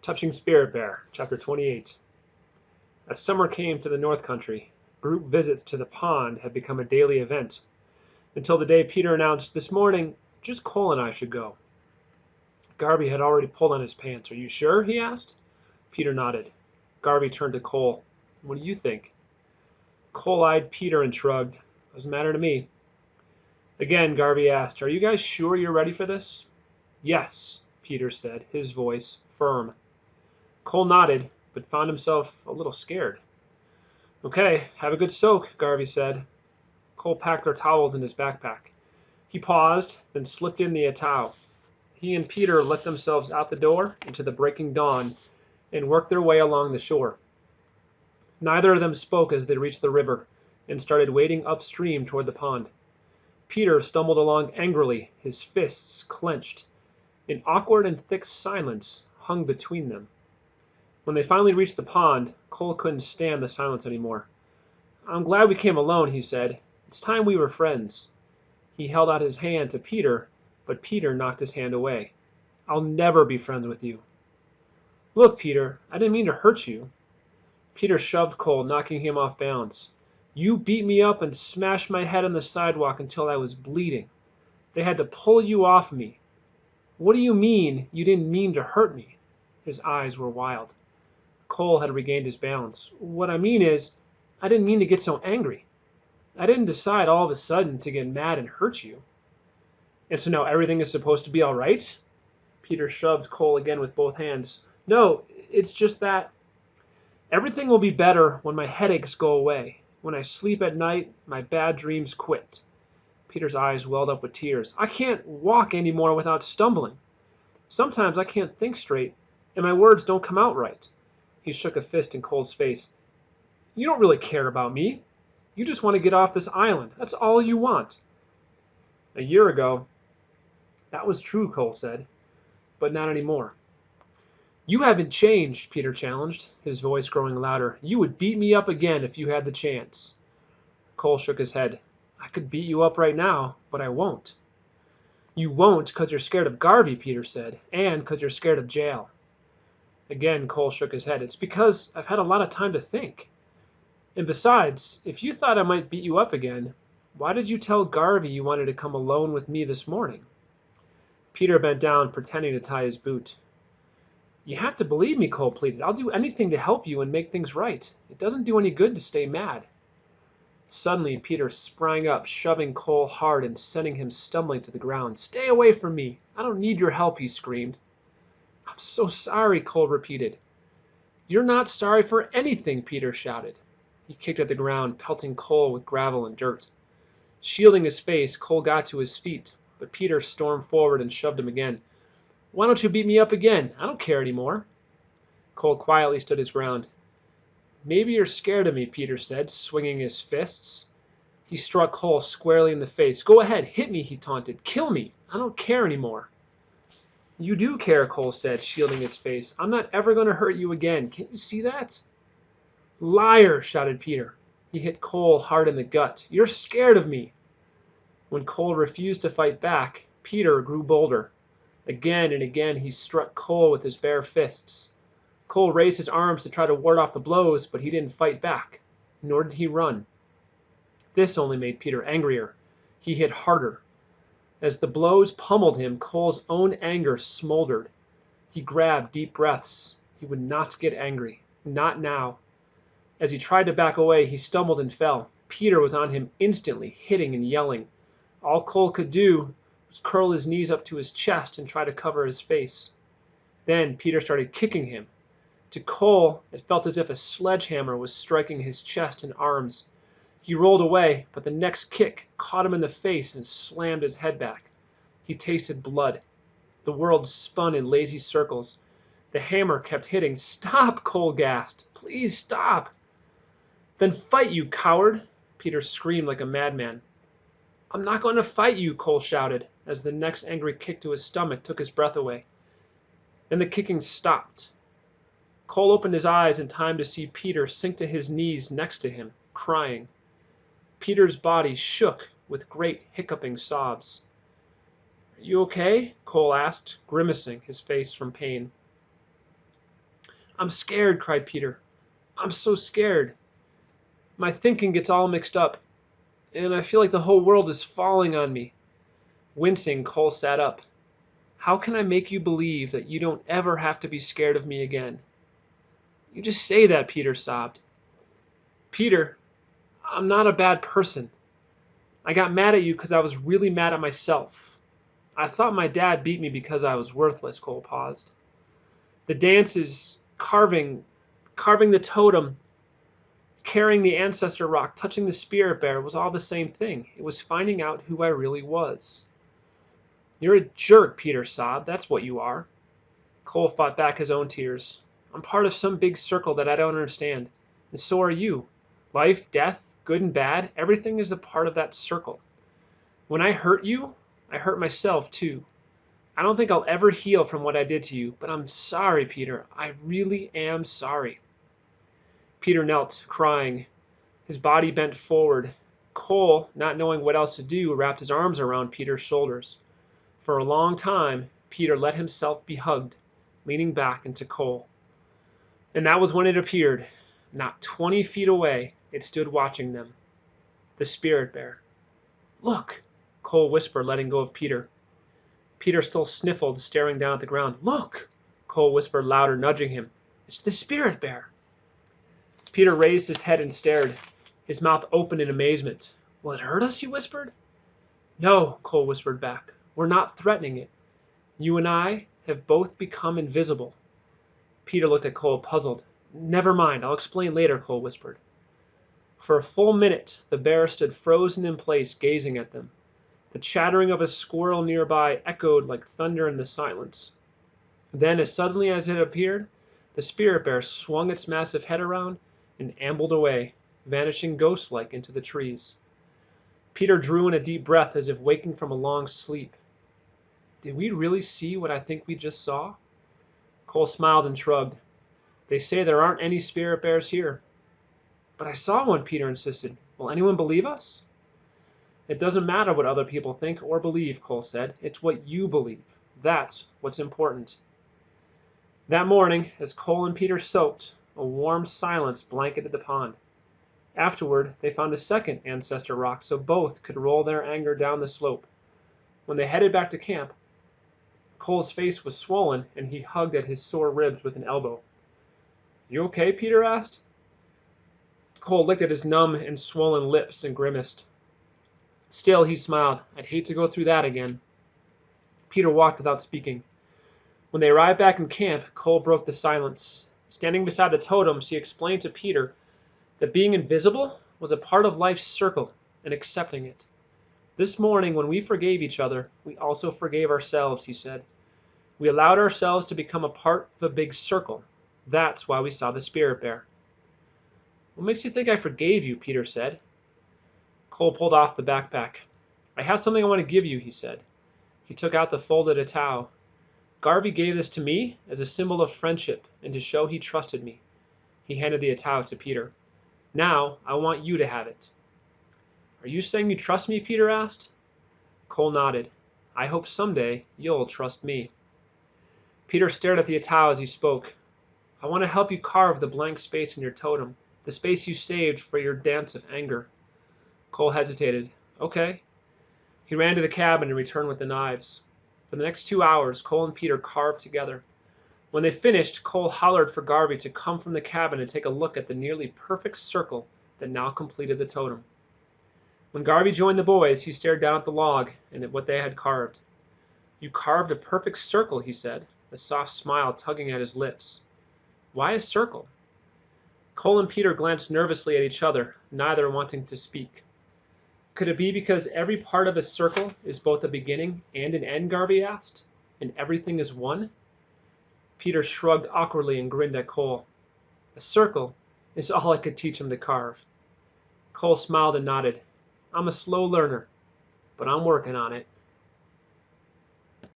Touching Spirit Bear, Chapter 28. As summer came to the North Country, group visits to the pond had become a daily event, until the day Peter announced, "This morning, just Cole and I should go." Garvey had already pulled on his pants. "Are you sure?" he asked. Peter nodded. Garvey turned to Cole. "What do you think?" Cole eyed Peter and shrugged. "Doesn't matter to me." Again, Garvey asked, "Are you guys sure you're ready for this?" "Yes," Peter said, his voice firm. Cole nodded, but found himself a little scared. "Okay, have a good soak," Garvey said. Cole packed their towels in his backpack. He paused, then slipped in the towel. He and Peter let themselves out the door into the breaking dawn and worked their way along the shore. Neither of them spoke as they reached the river and started wading upstream toward the pond. Peter stumbled along angrily, his fists clenched. An awkward and thick silence hung between them. When they finally reached the pond, Cole couldn't stand the silence anymore. "I'm glad we came alone," he said. "It's time we were friends." He held out his hand to Peter, but Peter knocked his hand away. "I'll never be friends with you." "Look, Peter, I didn't mean to hurt you." Peter shoved Cole, knocking him off balance. "You beat me up and smashed my head on the sidewalk until I was bleeding. They had to pull you off me. What do you mean you didn't mean to hurt me?" His eyes were wild. Cole had regained his balance. "What I mean is, I didn't mean to get so angry. I didn't decide all of a sudden to get mad and hurt you." "And so now everything is supposed to be all right?" Peter shoved Cole again with both hands. "No, it's just that everything will be better when my headaches go away. When I sleep at night, my bad dreams quit." Peter's eyes welled up with tears. "I can't walk anymore without stumbling. Sometimes I can't think straight, and my words don't come out right." He shook a fist in Cole's face. "You don't really care about me. You just want to get off this island. That's all you want." "A year ago, that was true," Cole said, "but not anymore." "You haven't changed," Peter challenged, his voice growing louder. "You would beat me up again if you had the chance." Cole shook his head. "I could beat you up right now, but I won't." "You won't because you're scared of Garvey," Peter said, "and because you're scared of jail." Again, Cole shook his head. "It's because I've had a lot of time to think. And besides, if you thought I might beat you up again, why did you tell Garvey you wanted to come alone with me this morning?" Peter bent down, pretending to tie his boot. "You have to believe me," Cole pleaded. "I'll do anything to help you and make things right. It doesn't do any good to stay mad." Suddenly, Peter sprang up, shoving Cole hard and sending him stumbling to the ground. "Stay away from me. I don't need your help," he screamed. "I'm so sorry," Cole repeated. "You're not sorry for anything," Peter shouted. He kicked at the ground, pelting Cole with gravel and dirt. Shielding his face, Cole got to his feet, but Peter stormed forward and shoved him again. "Why don't you beat me up again? I don't care anymore." Cole quietly stood his ground. "Maybe you're scared of me," Peter said, swinging his fists. He struck Cole squarely in the face. "Go ahead, hit me," he taunted. "Kill me. I don't care anymore." "You do care," Cole said, shielding his face. "I'm not ever going to hurt you again. Can't you see that?" "Liar!" shouted Peter. He hit Cole hard in the gut. "You're scared of me." When Cole refused to fight back, Peter grew bolder. Again and again he struck Cole with his bare fists. Cole raised his arms to try to ward off the blows, but he didn't fight back, nor did he run. This only made Peter angrier. He hit harder. As the blows pummeled him, Cole's own anger smoldered. He grabbed deep breaths. He would not get angry. Not now. As he tried to back away, he stumbled and fell. Peter was on him instantly, hitting and yelling. All Cole could do was curl his knees up to his chest and try to cover his face. Then Peter started kicking him. To Cole, it felt as if a sledgehammer was striking his chest and arms. He rolled away, but the next kick caught him in the face and slammed his head back. He tasted blood. The world spun in lazy circles. The hammer kept hitting. "Stop!" Cole gasped. "Please stop!" "Then fight, you coward!" Peter screamed like a madman. "I'm not going to fight you," Cole shouted, as the next angry kick to his stomach took his breath away. Then the kicking stopped. Cole opened his eyes in time to see Peter sink to his knees next to him, crying. Peter's body shook with great hiccuping sobs. "Are you okay?" Cole asked, grimacing his face from pain. I'm scared, cried Peter. I'm so scared. My thinking gets all mixed up, and I feel like the whole world is falling on me. Wincing, Cole sat up. How can I make you believe that you don't ever have to be scared of me again? You just say that, Peter sobbed. Peter, I'm not a bad person. I got mad at you because I was really mad at myself. I thought my dad beat me because I was worthless, Cole paused. The dances, carving the totem, carrying the ancestor rock, touching the spirit bear was all the same thing. It was finding out who I really was. You're a jerk, Peter sobbed. That's what you are. Cole fought back his own tears. I'm part of some big circle that I don't understand. And so are you. Life, death, good and bad, everything is a part of that circle. When I hurt you, I hurt myself too. I don't think I'll ever heal from what I did to you, but I'm sorry, Peter. I really am sorry. Peter knelt, crying. His body bent forward. Cole, not knowing what else to do, wrapped his arms around Peter's shoulders. For a long time, Peter let himself be hugged, leaning back into Cole. And that was when it appeared. Not 20 feet away, it stood watching them. The spirit bear. Look, Cole whispered, letting go of Peter. Peter still sniffled, staring down at the ground. Look, Cole whispered louder, nudging him. It's the spirit bear. Peter raised his head and stared, his mouth open in amazement. Will it hurt us, he whispered. No, Cole whispered back. We're not threatening it. You and I have both become invisible. Peter looked at Cole, puzzled. Never mind, I'll explain later, Cole whispered. For a full minute, the bear stood frozen in place, gazing at them. The chattering of a squirrel nearby echoed like thunder in the silence. Then, as suddenly as it appeared, the spirit bear swung its massive head around and ambled away, vanishing ghost-like into the trees. Peter drew in a deep breath as if waking from a long sleep. Did we really see what I think we just saw? Cole smiled and shrugged. They say there aren't any spirit bears here. But I saw one, Peter insisted. Will anyone believe us? It doesn't matter what other people think or believe, Cole said. It's what you believe. That's what's important. That morning, as Cole and Peter soaked, a warm silence blanketed the pond. Afterward, they found a second ancestor rock so both could roll their anger down the slope. When they headed back to camp, Cole's face was swollen and he hugged at his sore ribs with an elbow. You okay? Peter asked. Cole licked at his numb and swollen lips and grimaced. Still, he smiled. I'd hate to go through that again. Peter walked without speaking. When they arrived back in camp, Cole broke the silence. Standing beside the totems, he explained to Peter that being invisible was a part of life's circle and accepting it. This morning, when we forgave each other, we also forgave ourselves, he said. We allowed ourselves to become a part of a big circle. That's why we saw the spirit bear. What makes you think I forgave you? Peter said. Cole pulled off the backpack. I have something I want to give you, he said. He took out the folded atao. Garvey gave this to me as a symbol of friendship and to show he trusted me. He handed the atao to Peter. Now, I want you to have it. Are you saying you trust me? Peter asked. Cole nodded. I hope someday you'll trust me. Peter stared at the atao as he spoke. I want to help you carve the blank space in your totem, the space you saved for your dance of anger. Cole hesitated. Okay. He ran to the cabin and returned with the knives. For the next 2 hours, Cole and Peter carved together. When they finished, Cole hollered for Garvey to come from the cabin and take a look at the nearly perfect circle that now completed the totem. When Garvey joined the boys, he stared down at the log and at what they had carved. You carved a perfect circle, he said, a soft smile tugging at his lips. Why a circle? Cole and Peter glanced nervously at each other, neither wanting to speak. Could it be because every part of a circle is both a beginning and an end, Garvey asked, and everything is one? Peter shrugged awkwardly and grinned at Cole. A circle is all I could teach him to carve. Cole smiled and nodded. I'm a slow learner, but I'm working on it.